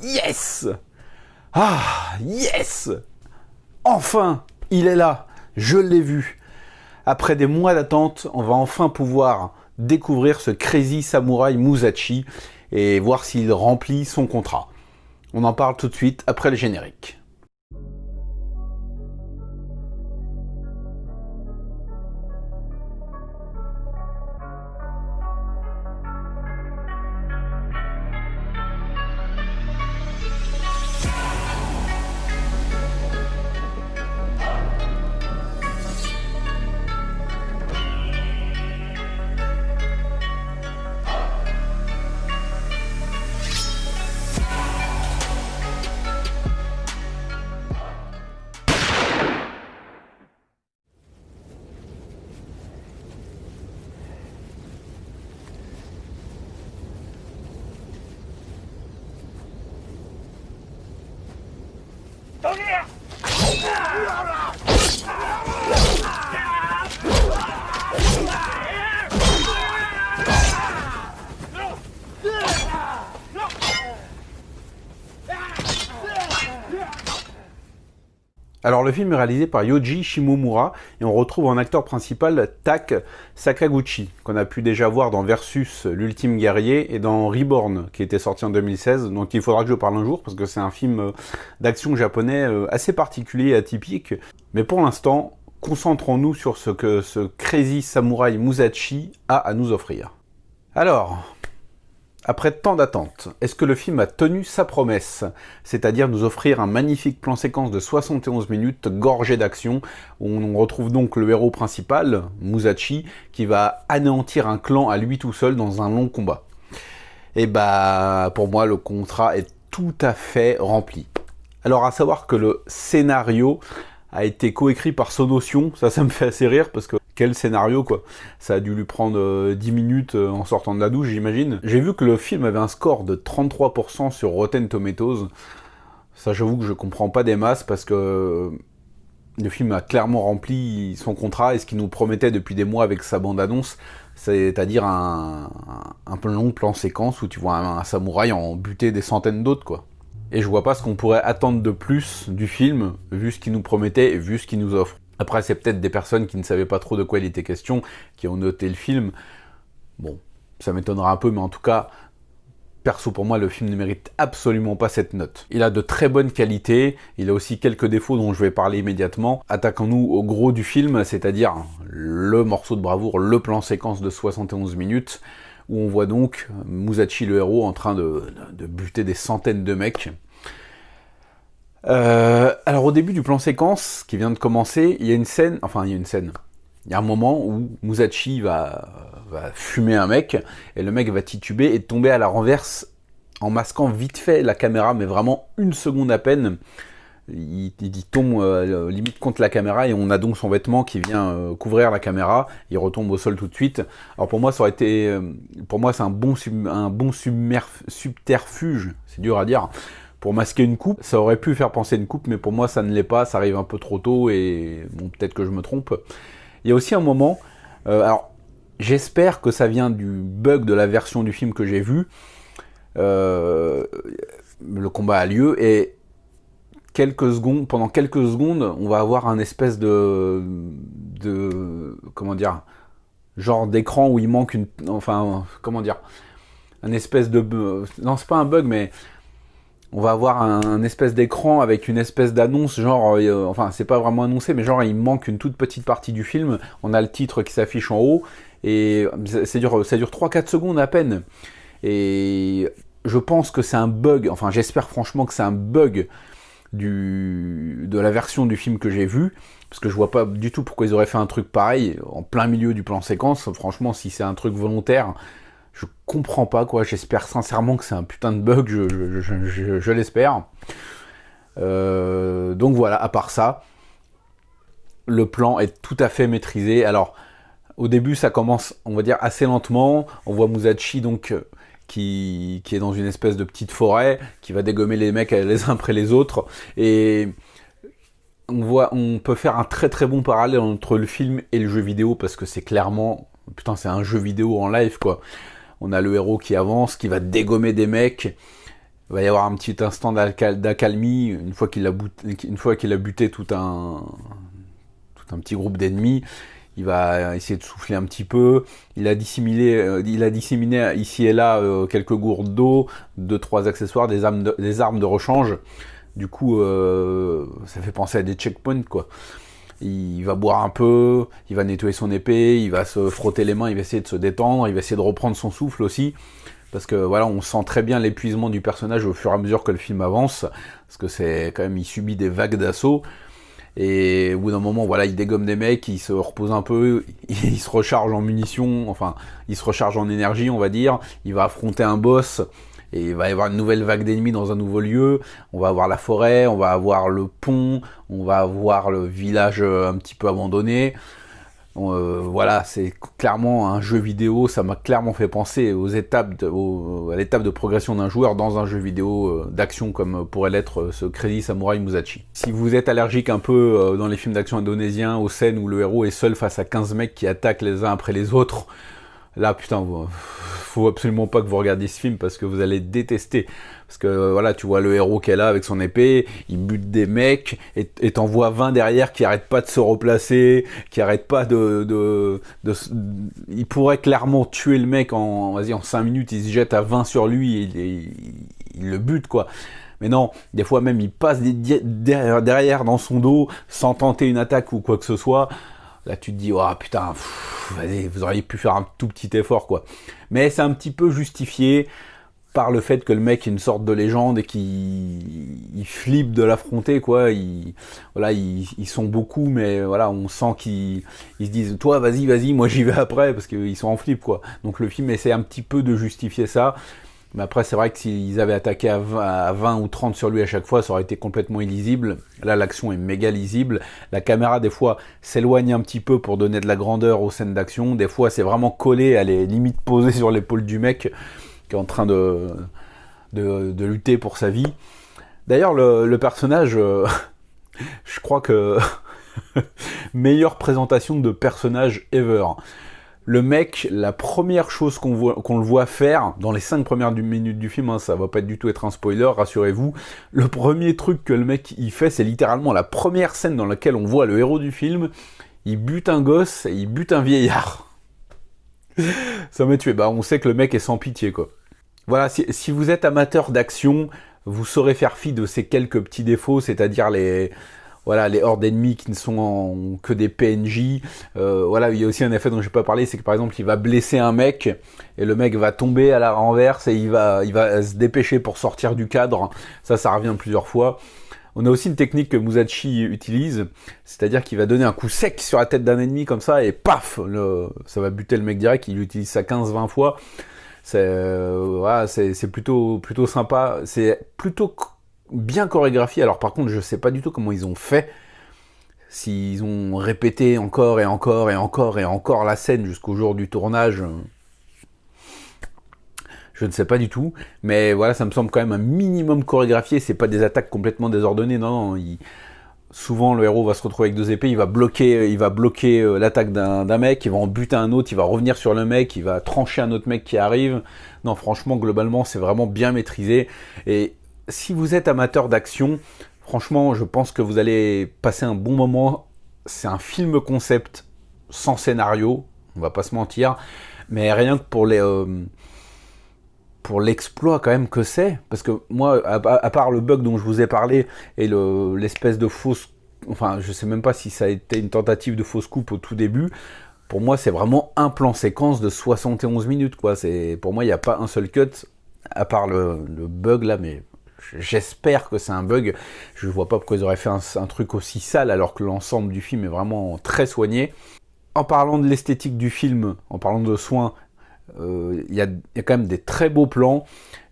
Yes! Ah, yes! Enfin, il est là, je l'ai vu. Après des mois d'attente, on va enfin pouvoir découvrir ce Crazy Samurai Musashi et voir s'il remplit son contrat. On en parle tout de suite après le générique. Alors le film est réalisé par Yoji Shimomura et on retrouve en acteur principal Tak Sakaguchi, qu'on a pu déjà voir dans Versus, l'ultime guerrier, et dans Reborn, qui était sorti en 2016, donc il faudra que je parle un jour, parce que c'est un film d'action japonais assez particulier et atypique. Mais pour l'instant, concentrons-nous sur ce que ce Crazy Samurai Musashi a à nous offrir. Alors, après tant d'attentes, est-ce que le film a tenu sa promesse? C'est-à-dire nous offrir un magnifique plan séquence de 71 minutes gorgé d'action, où on retrouve donc le héros principal, Musashi, qui va anéantir un clan à lui tout seul dans un long combat. Et bah, pour moi, le contrat est tout à fait rempli. Alors, à savoir que le scénario a été coécrit par Sonotion, ça me fait assez rire, parce que quel scénario quoi. Ça a dû lui prendre 10 minutes en sortant de la douche, j'imagine. J'ai vu que le film avait un score de 33% sur Rotten Tomatoes. Ça, j'avoue que je comprends pas des masses, parce que le film a clairement rempli son contrat et ce qu'il nous promettait depuis des mois avec sa bande-annonce, c'est-à-dire un long plan séquence où tu vois un samouraï en buter des centaines d'autres, quoi. Et je vois pas ce qu'on pourrait attendre de plus du film, vu ce qu'il nous promettait et vu ce qu'il nous offre. Après, c'est peut-être des personnes qui ne savaient pas trop de quoi il était question, qui ont noté le film. Bon, ça m'étonnera un peu, mais en tout cas, perso pour moi, le film ne mérite absolument pas cette note. Il a de très bonnes qualités, il a aussi quelques défauts dont je vais parler immédiatement. Attaquons-nous au gros du film, c'est-à-dire le morceau de bravoure, le plan séquence de 71 minutes, où on voit donc Musashi le héros en train de buter des centaines de mecs. Alors au début du plan séquence qui vient de commencer, il y a un moment où Musashi va fumer un mec, et le mec va tituber et tomber à la renverse en masquant vite fait la caméra, mais vraiment une seconde à peine. Il tombe limite contre la caméra et on a donc son vêtement qui vient couvrir la caméra. Il retombe au sol tout de suite. Alors pour moi, ça aurait été, pour moi, c'est un bon subterfuge. C'est dur à dire. Pour masquer une coupe, ça aurait pu faire penser une coupe, mais pour moi, ça ne l'est pas. Ça arrive un peu trop tôt et bon, peut-être que je me trompe. Il y a aussi un moment. Alors, j'espère que ça vient du bug de la version du film que j'ai vu. Le combat a lieu et pendant quelques secondes, on va avoir un espèce de comment dire, genre d'écran où il manque un espèce de, non c'est pas un bug, mais on va avoir un espèce d'écran avec une espèce d'annonce, genre, c'est pas vraiment annoncé, mais genre il manque une toute petite partie du film. On a le titre qui s'affiche en haut et ça dure 3-4 secondes à peine. Et je pense que c'est un bug, j'espère franchement que c'est un bug de la version du film que j'ai vu, parce que je vois pas du tout pourquoi ils auraient fait un truc pareil en plein milieu du plan séquence. Franchement, si c'est un truc volontaire, je comprends pas quoi. J'espère sincèrement que c'est un putain de bug, je l'espère. Donc voilà, à part ça, le plan est tout à fait maîtrisé. Alors, au début, ça commence, on va dire, assez lentement. On voit Musashi donc qui est dans une espèce de petite forêt, qui va dégommer les mecs les uns après les autres, et on peut faire un très très bon parallèle entre le film et le jeu vidéo, parce que c'est clairement, c'est un jeu vidéo en live quoi. On a le héros qui avance, qui va dégommer des mecs, Il va y avoir un petit instant d'accalmie une fois qu'il a buté tout un petit groupe d'ennemis. Il va essayer de souffler un petit peu. Il a disséminé ici et là quelques gourdes d'eau, 2-3 accessoires, des armes de rechange. Du coup, ça fait penser à des checkpoints, quoi. Il va boire un peu, il va nettoyer son épée, il va se frotter les mains, il va essayer de se détendre, il va essayer de reprendre son souffle aussi. Parce que voilà, on sent très bien l'épuisement du personnage au fur et à mesure que le film avance. Parce que c'est quand même, il subit des vagues d'assaut. Et au bout d'un moment, voilà, il dégomme des mecs, il se repose un peu, il se recharge en munitions, enfin, il se recharge en énergie, on va dire. Il va affronter un boss, et il va y avoir une nouvelle vague d'ennemis dans un nouveau lieu. On va avoir la forêt, on va avoir le pont, on va avoir le village un petit peu abandonné. Voilà, c'est clairement un jeu vidéo, ça m'a clairement fait penser à l'étape de progression d'un joueur dans un jeu vidéo d'action comme pourrait l'être ce Crazy Samurai Musashi. Si vous êtes allergique un peu dans les films d'action indonésiens aux scènes où le héros est seul face à 15 mecs qui attaquent les uns après les autres, là putain, faut absolument pas que vous regardiez ce film parce que vous allez détester. Parce que voilà, tu vois le héros qui est là avec son épée, il bute des mecs et t'en vois 20 derrière qui arrêtent pas de se replacer, qui arrêtent pas il pourrait clairement tuer le mec en 5 minutes, il se jette à 20 sur lui et il le bute, quoi. Mais non, des fois même il passe derrière dans son dos sans tenter une attaque ou quoi que ce soit. Là, tu te dis, oh putain, vas-y, vous auriez pu faire un tout petit effort, quoi. Mais c'est un petit peu justifié par le fait que le mec est une sorte de légende et qu'il flippe de l'affronter, quoi. Ils sont beaucoup, mais voilà, on sent qu'ils se disent, toi, vas-y, moi j'y vais après, parce qu'ils sont en flip, quoi. Donc le film essaie un petit peu de justifier ça. Mais après, c'est vrai que s'ils avaient attaqué à 20 ou 30 sur lui à chaque fois, ça aurait été complètement illisible. Là, l'action est méga lisible. La caméra, des fois, s'éloigne un petit peu pour donner de la grandeur aux scènes d'action. Des fois, c'est vraiment collé, elle est limite posée sur l'épaule du mec qui est en train de lutter pour sa vie. D'ailleurs, le personnage, je crois que... meilleure présentation de personnage ever. Le mec, la première chose qu'on le voit faire, dans les 5 premières minutes du film, hein, ça va pas du tout être un spoiler, rassurez-vous, le premier truc que le mec il fait, c'est littéralement la première scène dans laquelle on voit le héros du film, il bute un gosse et il bute un vieillard. Ça m'a tué, on sait que le mec est sans pitié, quoi. Voilà, si vous êtes amateur d'action, vous saurez faire fi de ces quelques petits défauts, c'est-à-dire les hordes ennemies qui ne sont que des PNJ. Voilà, il y a aussi un effet dont je n'ai pas parlé, c'est que par exemple, il va blesser un mec, et le mec va tomber à la renverse, et il va se dépêcher pour sortir du cadre. Ça revient plusieurs fois. On a aussi une technique que Musashi utilise, c'est-à-dire qu'il va donner un coup sec sur la tête d'un ennemi comme ça, et paf, ça va buter le mec direct, il utilise ça 15-20 fois. C'est plutôt sympa, c'est plutôt bien chorégraphié. Alors par contre, je sais pas du tout comment ils ont fait, s'ils ont répété encore et encore et encore et encore la scène jusqu'au jour du tournage, je ne sais pas du tout, mais voilà, ça me semble quand même un minimum chorégraphié. C'est pas des attaques complètement désordonnées, non. Souvent le héros va se retrouver avec 2 épées, il va bloquer l'attaque d'un mec, il va en buter un autre, il va revenir sur le mec, il va trancher un autre mec qui arrive. Non, franchement, globalement, c'est vraiment bien maîtrisé. Et si vous êtes amateur d'action, franchement, je pense que vous allez passer un bon moment. C'est un film concept sans scénario, on va pas se mentir, mais rien que pour l'exploit quand même que c'est, parce que moi, à part le bug dont je vous ai parlé et l'espèce de fausse, enfin, je sais même pas si ça a été une tentative de fausse coupe au tout début. Pour moi, c'est vraiment un plan séquence de 71 minutes, quoi. Pour moi, il n'y a pas un seul cut, à part le bug là, mais j'espère que c'est un bug. Je ne vois pas pourquoi ils auraient fait un truc aussi sale alors que l'ensemble du film est vraiment très soigné. En parlant de l'esthétique du film, en parlant de soins, il y a quand même des très beaux plans.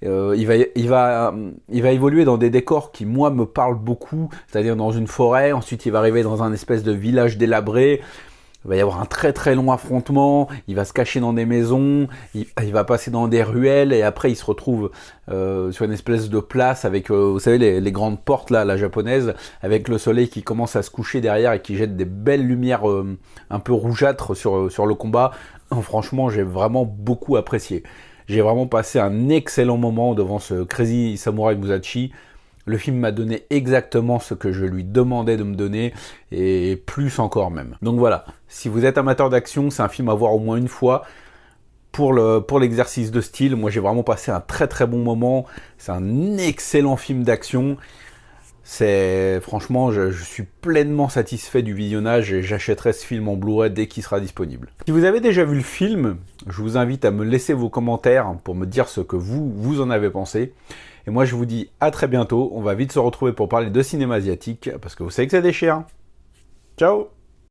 Il va évoluer dans des décors qui, moi, me parlent beaucoup, c'est-à-dire dans une forêt. Ensuite, il va arriver dans un espèce de village délabré. Il va y avoir un très très long affrontement, il va se cacher dans des maisons, il va passer dans des ruelles, et après il se retrouve sur une espèce de place avec, vous savez, les grandes portes là, la japonaise, avec le soleil qui commence à se coucher derrière et qui jette des belles lumières un peu rougeâtres sur le combat. Franchement, j'ai vraiment beaucoup apprécié. J'ai vraiment passé un excellent moment devant ce Crazy Samurai Musashi. Le film m'a donné exactement ce que je lui demandais de me donner, et plus encore même. Donc voilà, si vous êtes amateur d'action, c'est un film à voir au moins une fois. Pour l'exercice de style, moi j'ai vraiment passé un très très bon moment. C'est un excellent film d'action. Franchement, je suis pleinement satisfait du visionnage et j'achèterai ce film en Blu-ray dès qu'il sera disponible. Si vous avez déjà vu le film, je vous invite à me laisser vos commentaires pour me dire ce que vous en avez pensé. Et moi je vous dis à très bientôt, on va vite se retrouver pour parler de cinéma asiatique, parce que vous savez que ça déchire. Ciao!